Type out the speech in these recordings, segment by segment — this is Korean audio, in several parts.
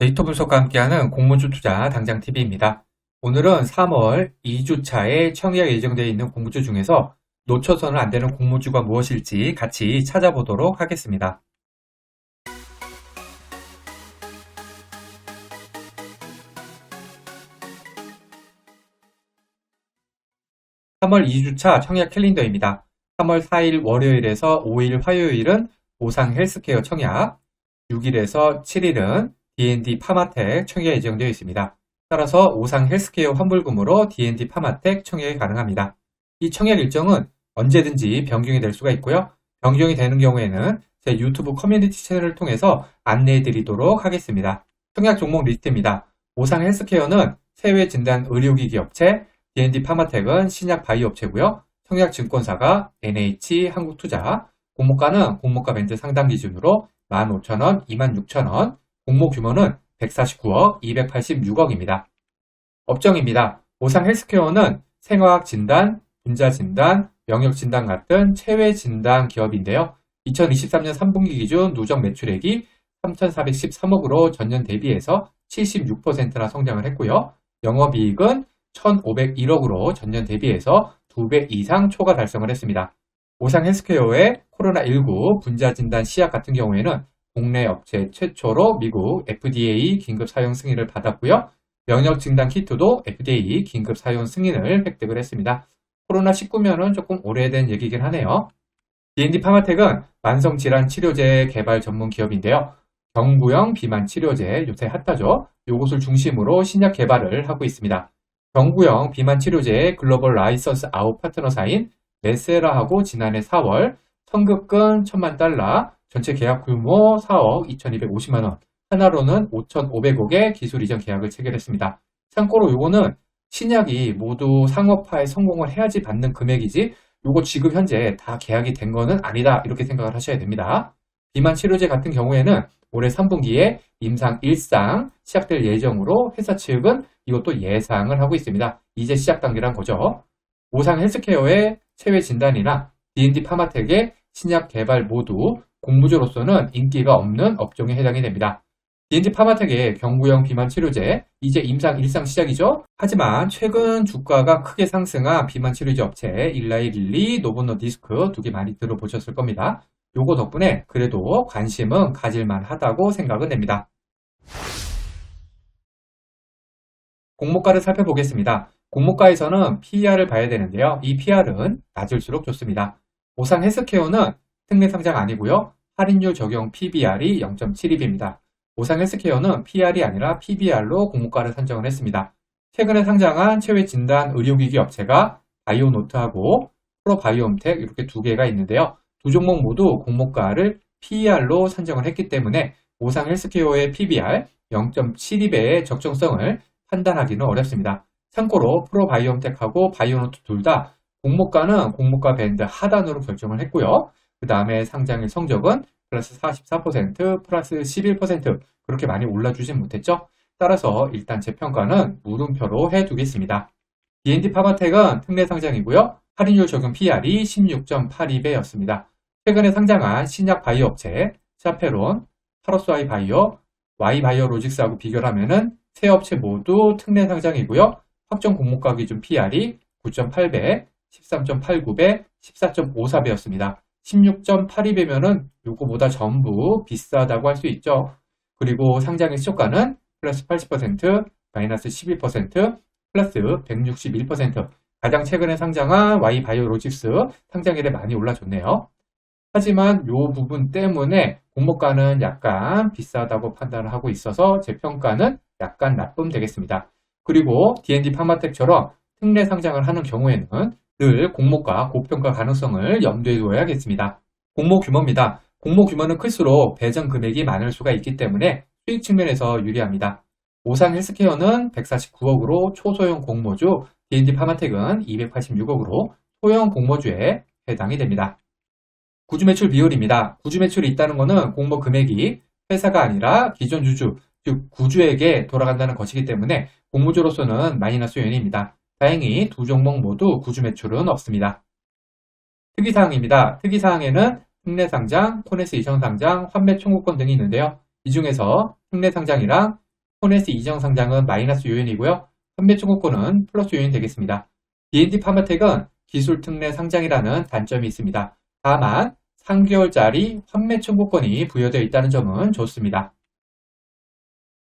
데이터 분석과 함께하는 공모주 투자 당장TV입니다. 오늘은 3월 2주차에 청약 예정되어 있는 공모주 중에서 놓쳐서는 안 되는 공모주가 무엇일지 같이 찾아보도록 하겠습니다. 3월 2주차 청약 캘린더입니다. 3월 4일 월요일에서 5일 화요일은 오상 헬스케어 청약, 6일에서 7일은 D&D 파마텍 청약이 예정되어 있습니다. 따라서 오상 헬스케어 환불금으로 D&D 파마텍 청약이 가능합니다. 이 청약 일정은 언제든지 변경이 될 수가 있고요. 변경이 되는 경우에는 제 유튜브 커뮤니티 채널을 통해서 안내해 드리도록 하겠습니다. 청약 종목 리스트입니다. 오상 헬스케어는 세외 진단 의료기기 업체, D&D 파마텍은 신약 바이오 업체고요. 청약 증권사가 NH 한국투자, 공모가는 공모가 밴드 상담 기준으로 15,000원, 26,000원, 공모 규모는 149억, 286억입니다. 업종입니다. 오상 헬스케어는 생화학 진단, 분자 진단, 영역 진단 같은 체외 진단 기업인데요. 2023년 3분기 기준 누적 매출액이 3,413억으로 전년 대비해서 76%나 성장을 했고요. 영업이익은 1,501억으로 전년 대비해서 2배 이상 초과 달성을 했습니다. 오상 헬스케어의 코로나19 분자 진단 시약 같은 경우에는 국내 업체 최초로 미국 FDA 긴급 사용 승인을 받았고요. 면역 진단 키트도 FDA 긴급 사용 승인을 획득을 했습니다. 코로나19면은 조금 오래된 얘기긴 하네요. D&D 파마텍은 만성질환 치료제 개발 전문 기업인데요. 경구형 비만 치료제, 요새 핫하죠. 요것을 중심으로 신약 개발을 하고 있습니다. 경구형 비만 치료제의 글로벌 라이선스 아웃 파트너사인 메세라하고 지난해 4월 선급금 1,000만 달러, 전체 계약 규모 4억 2,250만원, 하나로는 5,500억의 기술 이전 계약을 체결했습니다. 참고로 요거는 신약이 모두 상업화에 성공을 해야지 받는 금액이지 요거 지금 현재 다 계약이 된 거는 아니다 이렇게 생각을 하셔야 됩니다. 비만 치료제 같은 경우에는 올해 3분기에 임상 1상 시작될 예정으로 회사 측은 이것도 예상을 하고 있습니다. 이제 시작 단계란 거죠. 오상 헬스케어의 체외 진단이나 D&D 파마텍의 신약 개발 모두 공모주로서는 인기가 없는 업종에 해당이 됩니다. D&D 파마텍의 경구형 비만 치료제, 이제 임상 1상 시작이죠. 하지만 최근 주가가 크게 상승한 비만 치료제 업체 일라이릴리, 노보노디스크 두 개 많이 들어보셨을 겁니다. 요거 덕분에 그래도 관심은 가질만 하다고 생각은 됩니다. 공모가를 살펴보겠습니다. 공모가에서는 PER을 봐야 되는데요. 이 PER은 낮을수록 좋습니다. 오상 헬스케어는 특례 상장 아니고요. 할인율 적용 PBR이 0.72입니다. 오상 헬스케어는 PR이 아니라 PBR로 공모가를 산정을 했습니다. 최근에 상장한 체외 진단 의료기기 업체가 바이오노트하고 프로바이오엠텍 이렇게 두 개가 있는데요. 두 종목 모두 공모가를 PER로 산정을 했기 때문에 오상 헬스케어의 PBR 0.72배의 적정성을 판단하기는 어렵습니다. 참고로 프로바이오엠텍하고 바이오노트 둘 다 공모가는 공모가 밴드 하단으로 결정을 했고요. 그 다음에 상장일 성적은 플러스 44%, 플러스 11% 그렇게 많이 올라주진 못했죠. 따라서 일단 제 평가는 물음표로 해두겠습니다. D&D 파마텍은 특례 상장이고요. 할인율 적용 PR이 16.82배였습니다. 최근에 상장한 신약 바이오 업체 샤페론, 파로스아이 바이오, Y바이오로직스하고 비교를 하면은 세 업체 모두 특례 상장이고요. 확정 공모가 기준 PR이 9.8배, 13.89배, 14.54배였습니다. 16.82배면은 요거보다 전부 비싸다고 할 수 있죠. 그리고 상장일 시초가는 플러스 80%, 마이너스 11%, 플러스 161%. 가장 최근에 상장한 Y바이오로직스 상장일에 많이 올라줬네요. 하지만 요 부분 때문에 공모가는 약간 비싸다고 판단을 하고 있어서 제 평가는 약간 나쁨 되겠습니다. 그리고 D&D 파마텍처럼 특례 상장을 하는 경우에는 늘 공모가 고평가 가능성을 염두에 두어야겠습니다. 공모 규모입니다. 공모 규모는 클수록 배정 금액이 많을 수가 있기 때문에 수익 측면에서 유리합니다. 오상 헬스케어는 149억으로 초소형 공모주, D&D 파마텍은 286억으로 소형 공모주에 해당이 됩니다. 구주 매출 비율입니다. 구주 매출이 있다는 것은 공모 금액이 회사가 아니라 기존 주주, 즉 구주에게 돌아간다는 것이기 때문에 공모주로서는 마이너스 요인입니다. 다행히 두 종목 모두 구주 매출은 없습니다. 특이사항입니다. 특이사항에는 특례상장, 코네스 이전상장, 환매 청구권 등이 있는데요. 이 중에서 특례상장이랑 손해스 이정 상장은 마이너스 요인이고요. 환매청구권은 플러스 요인이 되겠습니다. D&D 파마텍은 기술 특례 상장이라는 단점이 있습니다. 다만 3개월짜리 환매 청구권이 부여되어 있다는 점은 좋습니다.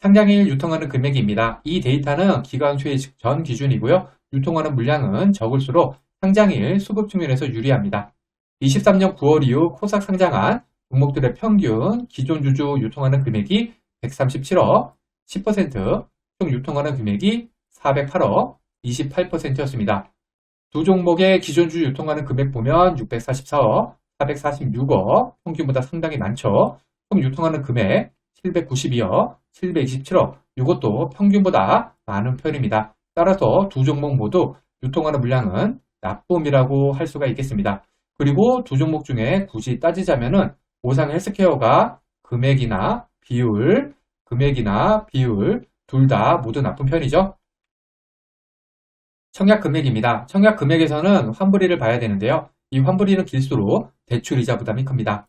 상장일 유통하는 금액입니다. 이 데이터는 기관 수혜 전 기준이고요. 유통하는 물량은 적을수록 상장일 수급 측면에서 유리합니다. 23년 9월 이후 코스닥 상장한 종목들의 평균 기존 주주 유통하는 금액이 137억, 10%, 총 유통하는 금액이 408억, 28%였습니다. 두 종목의 기존 주주 유통하는 금액 보면 644억, 446억, 평균보다 상당히 많죠. 총 유통하는 금액 792억, 727억, 이것도 평균보다 많은 편입니다. 따라서 두 종목 모두 유통하는 물량은 나쁨이라고 할 수가 있겠습니다. 그리고 두 종목 중에 굳이 따지자면은 오상 헬스케어가 금액이나 비율 둘 다 모두 나쁜 편이죠. 청약 금액입니다. 청약 금액에서는 환불일을 봐야 되는데요. 이 환불일은 길수록 대출이자 부담이 큽니다.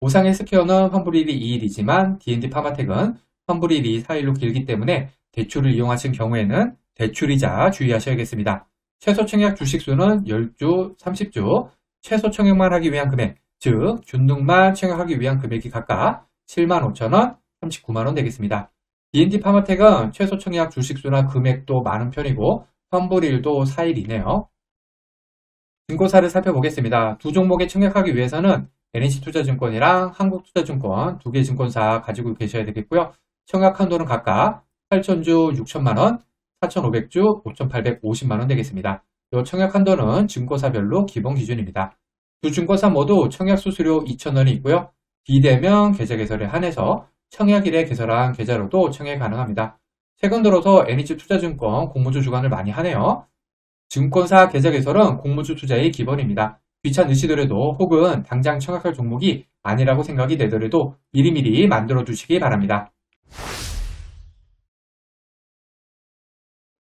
오상 헬스케어는 환불일이 2일이지만 D&D 파마텍은 환불일이 4일로 길기 때문에 대출을 이용하신 경우에는 대출이자 주의하셔야겠습니다. 최소 청약 주식수는 10주, 30주, 최소 청약만 하기 위한 금액, 즉 균등만 청약하기 위한 금액이 각각 75,000원, 39만원 되겠습니다. D&D 파마텍은 최소 청약 주식수나 금액도 많은 편이고 환불일도 4일이네요. 증권사를 살펴보겠습니다. 두 종목에 청약하기 위해서는 NH투자증권이랑 한국투자증권 두 개 증권사 가지고 계셔야 되겠고요. 청약 한도는 각각 8,000주 6천만원, 4,500주 5,850만원 되겠습니다. 이 청약 한도는 증권사별로 기본 기준입니다. 두 증권사 모두 청약 수수료 2,000원이 있고요. 비대면 계좌 개설에 한해서 청약일에 개설한 계좌로도 청약이 가능합니다. 최근 들어서 NH투자증권 공모주 주관을 많이 하네요. 증권사 계좌 개설은 공모주 투자의 기본입니다. 귀찮으시더라도 혹은 당장 청약할 종목이 아니라고 생각이 되더라도 미리미리 만들어 두시기 바랍니다.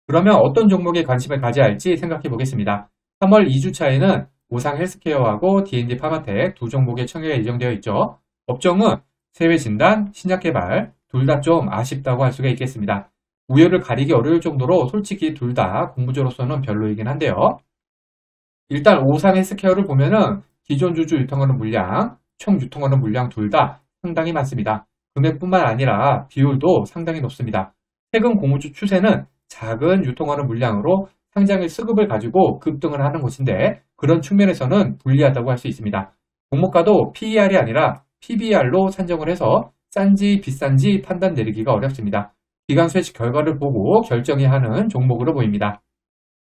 그러면 어떤 종목에 관심을 가져야 할지 생각해 보겠습니다. 3월 2주차에는 오상 헬스케어하고 D&D 파마텍 두 종목의 청약이 예정되어 있죠. 업종은 세외 진단, 신약 개발 둘 다 좀 아쉽다고 할 수가 있겠습니다. 우열을 가리기 어려울 정도로 솔직히 둘 다 공모주로서는 별로이긴 한데요. 일단 오상 헬스케어를 보면은 기존 주주 유통하는 물량, 총 유통하는 물량 둘 다 상당히 많습니다. 금액뿐만 아니라 비율도 상당히 높습니다. 최근 공모주 추세는 작은 유통하는 물량으로 상장일 수급을 가지고 급등을 하는 것인데 그런 측면에서는 불리하다고 할 수 있습니다. 종목가도 PER이 아니라 PBR로 산정을 해서 싼지 비싼지 판단 내리기가 어렵습니다. 기관 수혜식 결과를 보고 결정해야 하는 종목으로 보입니다.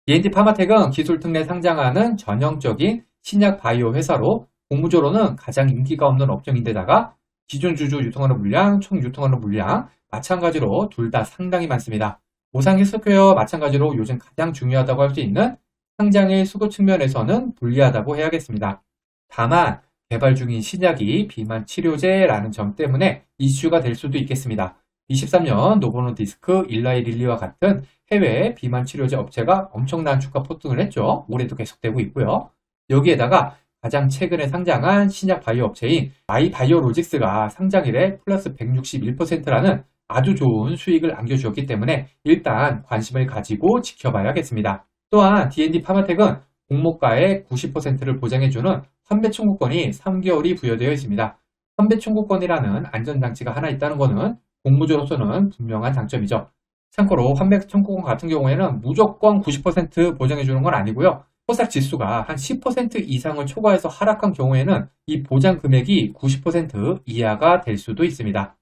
D&D 파마텍은 기술 특례 상장하는 전형적인 신약 바이오 회사로 공모주로는 가장 인기가 없는 업종인데다가 기존 주주 유통하는 물량, 총 유통하는 물량 마찬가지로 둘 다 상당히 많습니다. 오상 헬스케어 마찬가지로 요즘 가장 중요하다고 할 수 있는 상장일 수급 측면에서는 불리하다고 해야겠습니다. 다만 개발 중인 신약이 비만 치료제라는 점 때문에 이슈가 될 수도 있겠습니다. 23년 노보노디스크, 일라이릴리와 같은 해외 비만 치료제 업체가 엄청난 주가 폭등을 했죠. 올해도 계속되고 있고요. 여기에다가 가장 최근에 상장한 신약 바이오 업체인 마이바이오로직스가 상장일에 플러스 161%라는 아주 좋은 수익을 안겨주었기 때문에 일단 관심을 가지고 지켜봐야겠습니다. 또한 D&D 파마텍은 공모가의 90%를 보장해주는 환매 청구권이 3개월이 부여되어 있습니다. 환매 청구권이라는 안전장치가 하나 있다는 것은 공모주로서는 분명한 장점이죠. 참고로 환매 청구권 같은 경우에는 무조건 90% 보장해주는 건 아니고요. 코스닥 지수가 한 10% 이상을 초과해서 하락한 경우에는 이 보장 금액이 90% 이하가 될 수도 있습니다.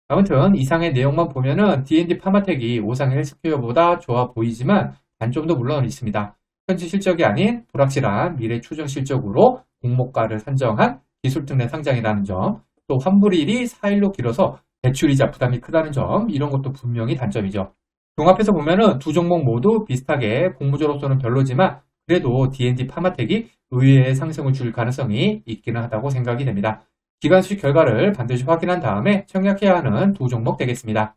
아무튼 이상의 내용만 보면은 D&D 파마텍이 오상 헬스케어보다 좋아 보이지만 단점도 물론 있습니다. 현재 실적이 아닌 불확실한 미래 추정 실적으로 공모가를 산정한 기술특례 상장이라는 점, 또 환불일이 4일로 길어서 대출이자 부담이 크다는 점, 이런 것도 분명히 단점이죠. 종합해서 보면은 두 종목 모두 비슷하게 공모주로서는 별로지만 그래도 D&D 파마텍이 의외의 상승을 줄 가능성이 있기는 하다고 생각이 됩니다. 기관 수익 결과를 반드시 확인한 다음에 청약해야 하는 두 종목 되겠습니다.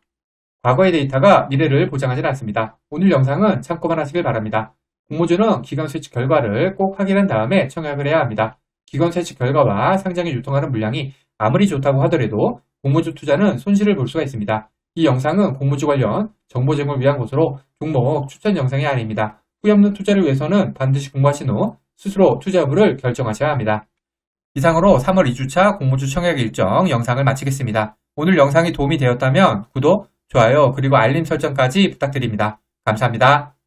과거의 데이터가 미래를 보장하지 않습니다. 오늘 영상은 참고만 하시길 바랍니다. 공모주는 기관 수익 결과를 꼭 확인한 다음에 청약을 해야 합니다. 기관 수익 결과와 상장에 유통하는 물량이 아무리 좋다고 하더라도 공모주 투자는 손실을 볼 수가 있습니다. 이 영상은 공모주 관련 정보 제공을 위한 것으로 종목 추천 영상이 아닙니다. 후회 없는 투자를 위해서는 반드시 공부하신 후 스스로 투자 여부를 결정하셔야 합니다. 이상으로 3월 2주차 공모주 청약 일정 영상을 마치겠습니다. 오늘 영상이 도움이 되었다면 구독, 좋아요, 그리고 알림 설정까지 부탁드립니다. 감사합니다.